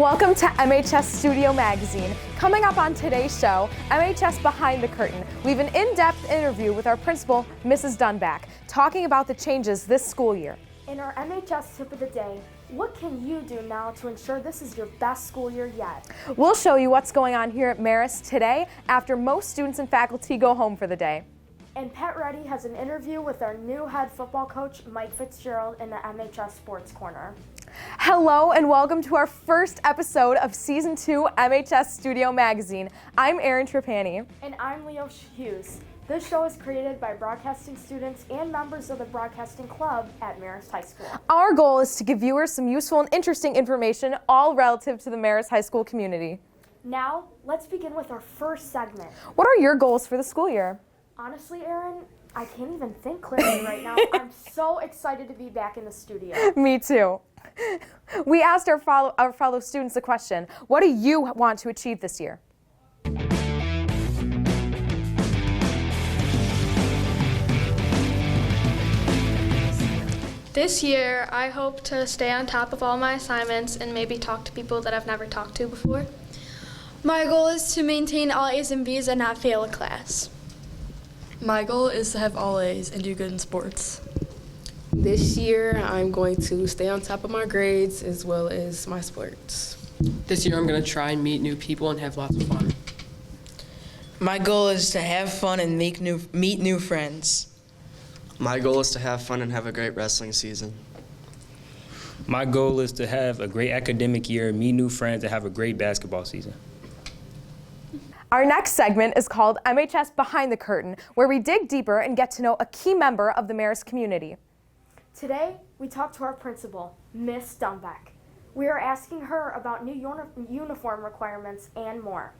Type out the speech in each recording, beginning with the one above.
Welcome to MHS Studio Magazine. Coming up on today's show, MHS Behind the Curtain. We have an in-depth interview with our principal, Mrs. Dunnerback, talking about the changes this school year. In our MHS tip of the day, what can you do now to ensure this is your best school year yet? We'll show you what's going on here at Marist today after most students and faculty go home for the day. And Pat Reddy has an interview with our new head football coach, Mike Fitzgerald, in the MHS Sports Corner. Hello and welcome to our first episode of Season 2 MHS Studio Magazine. I'm Erin Trapani. And I'm Leo Hughes. This show is created by broadcasting students and members of the Broadcasting Club at Marist High School. Our goal is to give viewers some useful and interesting information, all relative to the Marist High School community. Now, let's begin with our first segment. What are your goals for the school year? Honestly, Erin, I can't even think clearly right now. I'm so excited to be back in the studio. Me too. We asked our fellow students the question, what do you want to achieve this year? This year, I hope to stay on top of all my assignments and maybe talk to people that I've never talked to before. My goal is to maintain all A's and B's and not fail a class. My goal is to have all A's and do good in sports. This year, I'm going to stay on top of my grades as well as my sports. This year, I'm going to try and meet new people and have lots of fun. My goal is to have fun and meet new friends. My goal is to have fun and have a great wrestling season. My goal is to have a great academic year, meet new friends, and have a great basketball season. Our next segment is called MHS Behind the Curtain, where we dig deeper and get to know a key member of the Marist community. Today, we talk to our principal, Miss Dunnerback. We are asking her about new uniform requirements and more.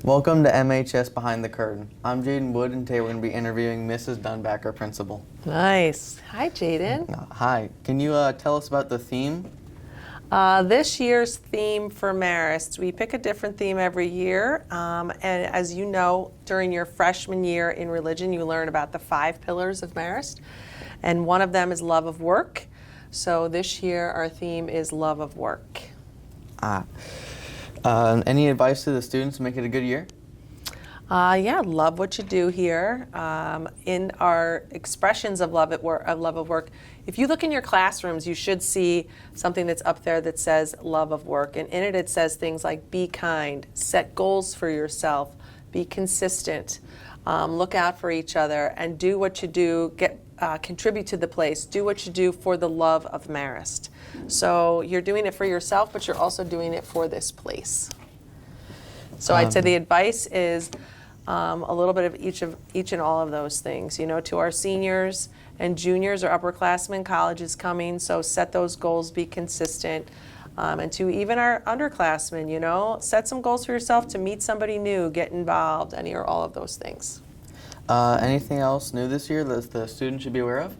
Welcome to MHS Behind the Curtain. I'm Jaden Wood, and today we're going to be interviewing Mrs. Dunnerback, our principal. Nice. Hi, Jaden. Hi. Can you tell us about the theme? This year's theme for Marist, we pick a different theme every year. And as you know, during your freshman year in religion, you learn about the 5 pillars of Marist. And one of them is love of work. So this year, our theme is love of work. Any advice to the students to make it a good year? Yeah, love what you do here. In our expressions of love of work, if you look in your classrooms, you should see something that's up there that says love of work. And in it, it says things like be kind, set goals for yourself, be consistent, look out for each other, and do what you do, contribute to the place, do what you do for the love of Marist. So you're doing it for yourself, but you're also doing it for this place. So I'd say the advice is a little bit of each and all of those things. You know, to our seniors and juniors or upperclassmen, college is coming, so set those goals, be consistent. And to even our underclassmen, you know, set some goals for yourself to meet somebody new, get involved, any or all of those things. Anything else new this year that the students should be aware of?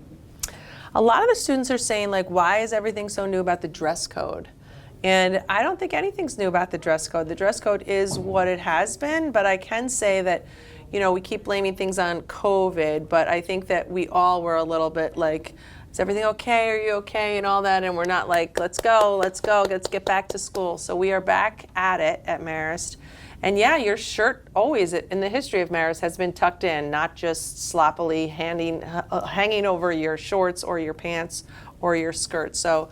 A lot of the students are saying, like, why is everything so new about the dress code? And I don't think anything's new about the dress code. The dress code is what it has been, but I can say that, you know, we keep blaming things on COVID, but I think that we all were a little bit like, is everything okay? Are you okay? And all that, and we're not like, let's go, let's get back to school. So we are back at it at Marist. And yeah, your shirt always, in the history of Marist, has been tucked in, not just sloppily hanging over your shorts or your pants or your skirt. So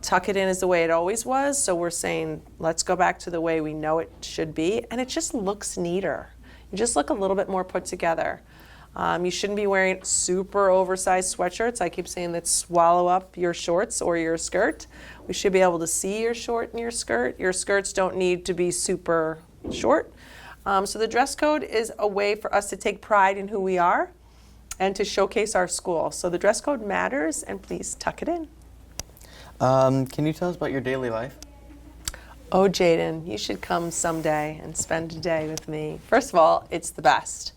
tuck it in is the way it always was. So we're saying, let's go back to the way we know it should be. And it just looks neater. You just look a little bit more put together. You shouldn't be wearing super oversized sweatshirts. I keep saying that swallow up your shorts or your skirt. We should be able to see your short and your skirt. Your skirts don't need to be super short. So the dress code is a way for us to take pride in who we are and to showcase our school. So the dress code matters, and please tuck it in. Can you tell us about your daily life? Oh, Jaden, you should come someday and spend a day with me. First of all, it's the best.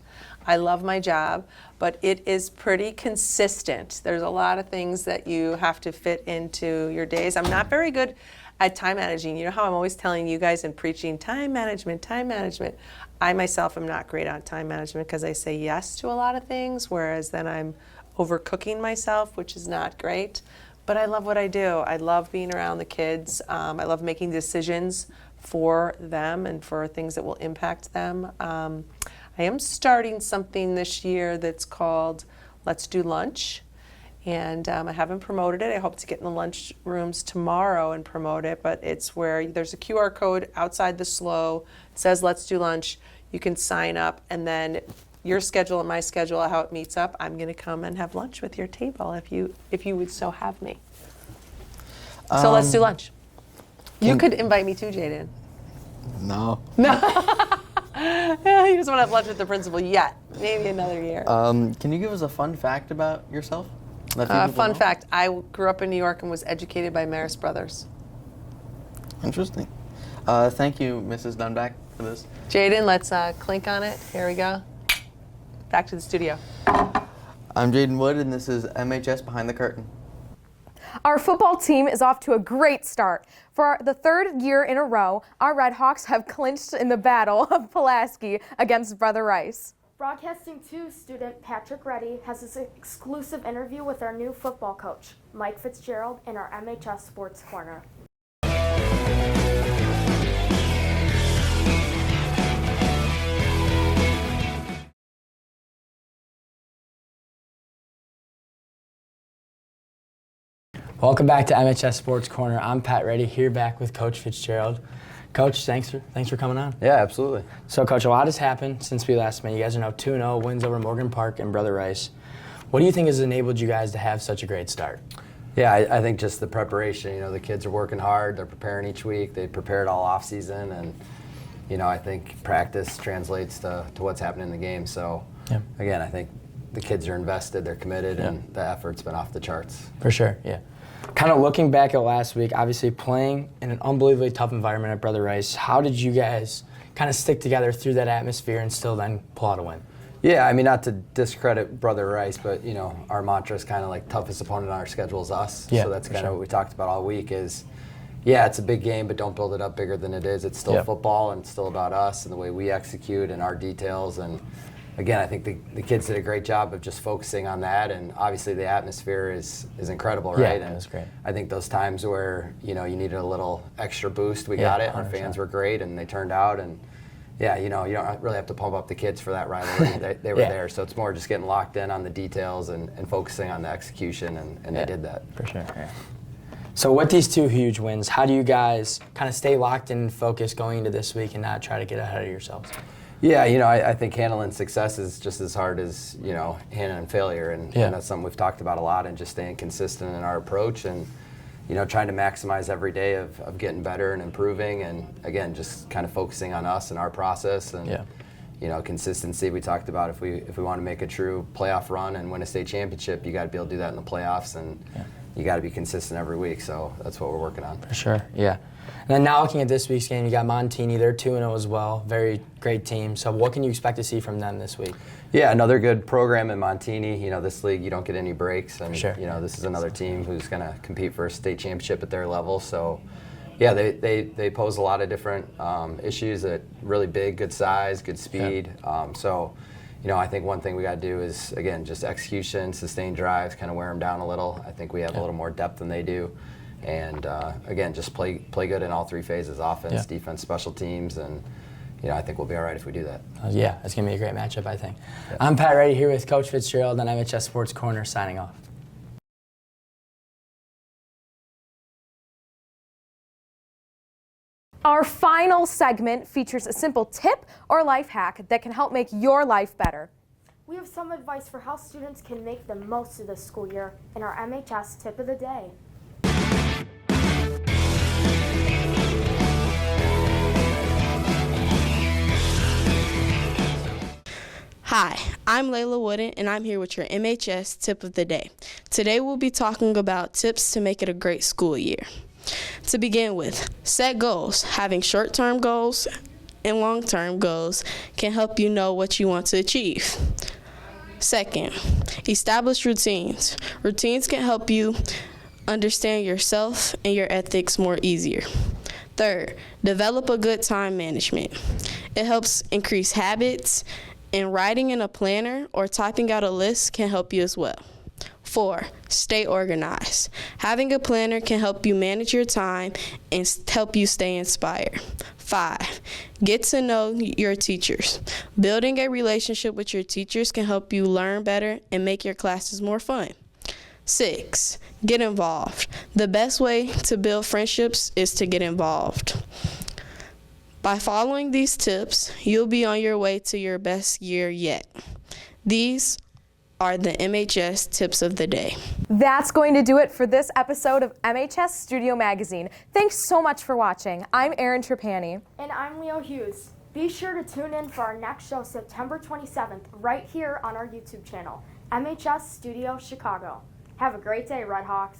I love my job, but it is pretty consistent. There's a lot of things that you have to fit into your days. I'm not very good at time managing. You know how I'm always telling you guys and preaching time management, time management. I myself am not great on time management because I say yes to a lot of things, whereas then I'm overcooking myself, which is not great. But I love what I do. I love being around the kids. I love making decisions for them and for things that will impact them. I am starting something this year that's called Let's Do Lunch. And I haven't promoted it. I hope to get in the lunch rooms tomorrow and promote it. But it's where there's a QR code outside the SLO. It says Let's Do Lunch. You can sign up, and then your schedule and my schedule, how it meets up, I'm going to come and have lunch with your table if you would so have me. So let's do lunch. You could invite me too, Jaden. No. Yeah, he doesn't want to have lunch with the principal yet. Maybe another year. Can you give us a fun fact about yourself? Fun fact, I grew up in New York and was educated by Marist Brothers. Interesting. Thank you, Mrs. Dunnerback, for this. Jaden, let's clink on it. Here we go. Back to the studio. I'm Jaden Wood, and this is MHS Behind the Curtain. Our football team is off to a great start. For the third year in a row, our Red Hawks have clinched in the Battle of Pulaski against Brother Rice. Broadcasting 2 student Patrick Reddy has this exclusive interview with our new football coach, Mike Fitzgerald, in our MHS Sports Corner. Welcome back to MHS Sports Corner. I'm Pat Reddy, here back with Coach Fitzgerald. Coach, thanks for coming on. Yeah, absolutely. So, Coach, a lot has happened since we last met. You guys are now 2-0, wins over Morgan Park and Brother Rice. What do you think has enabled you guys to have such a great start? Yeah, I think just the preparation. You know, the kids are working hard. They're preparing each week. They prepared all off season, and you know, I think practice translates to what's happening in the game. So, again, I think the kids are invested. They're committed, and the effort's been off the charts. For sure, yeah. Kind of looking back at last week, obviously playing in an unbelievably tough environment at Brother Rice, how did you guys kind of stick together through that atmosphere and still then pull out a win? Yeah, I mean, not to discredit Brother Rice, but, you know, our mantra is kind of like toughest opponent on our schedule is us. Yeah, so that's kind of what we talked about all week is, yeah, it's a big game, but don't build it up bigger than it is. It's still football, and it's still about us and the way we execute and our details. And again, I think the kids did a great job of just focusing on that, and obviously the atmosphere is incredible, right? Yeah, it was great. I think those times where, you know, you needed a little extra boost, we got it. 100%. Our fans were great, and they turned out, and yeah, you know, you don't really have to pump up the kids for that rivalry. They were there, so it's more just getting locked in on the details and focusing on the execution, and they did that. For sure, yeah. So with these 2 huge wins, how do you guys kind of stay locked in and focused going into this week and not try to get ahead of yourselves? Yeah, you know, I think handling success is just as hard as, you know, handling failure, and that's something we've talked about a lot, and just staying consistent in our approach and, you know, trying to maximize every day of getting better and improving, and again, just kind of focusing on us and our process, and you know, consistency. We talked about if we want to make a true playoff run and win a state championship, you got to be able to do that in the playoffs, and you got to be consistent every week. So that's what we're working on. For sure, yeah. And then now looking at this week's game, you got Montini. They're 2-0 as well. Very great team. So what can you expect to see from them this week? Yeah, another good program in Montini. You know, this league, you don't get any breaks. And, you know, this is another team who's going to compete for a state championship at their level. So, yeah, they pose a lot of different issues at really big, good size, good speed. So, you know, I think one thing we got to do is, again, just execution, sustain drives, kind of wear them down a little. I think we have a little more depth than they do. And, again, just play good in all 3 phases, offense, defense, special teams, and, you know, I think we'll be all right if we do that. Yeah, it's going to be a great matchup, I think. I'm Pat Reddy here with Coach Fitzgerald on MHS Sports Corner, signing off. Our final segment features a simple tip or life hack that can help make your life better. We have some advice for how students can make the most of this school year in our MHS Tip of the Day. Hi, I'm Layla Wooden, and I'm here with your MHS Tip of the Day. Today we'll be talking about tips to make it a great school year. To begin with, set goals. Having short-term goals and long-term goals can help you know what you want to achieve. Second, establish routines. Routines can help you understand yourself and your ethics more easier. Third, develop a good time management. It helps increase habits, and writing in a planner or typing out a list can help you as well. 4, stay organized. Having a planner can help you manage your time and help you stay inspired. 5, get to know your teachers. Building a relationship with your teachers can help you learn better and make your classes more fun. 6, get involved. The best way to build friendships is to get involved. By following these tips, you'll be on your way to your best year yet. These are the MHS tips of the day. That's going to do it for this episode of MHS Studio Magazine. Thanks so much for watching. I'm Erin Trapani. And I'm Leo Hughes. Be sure to tune in for our next show September 27th right here on our YouTube channel, MHS Studio Chicago. Have a great day, Red Hawks.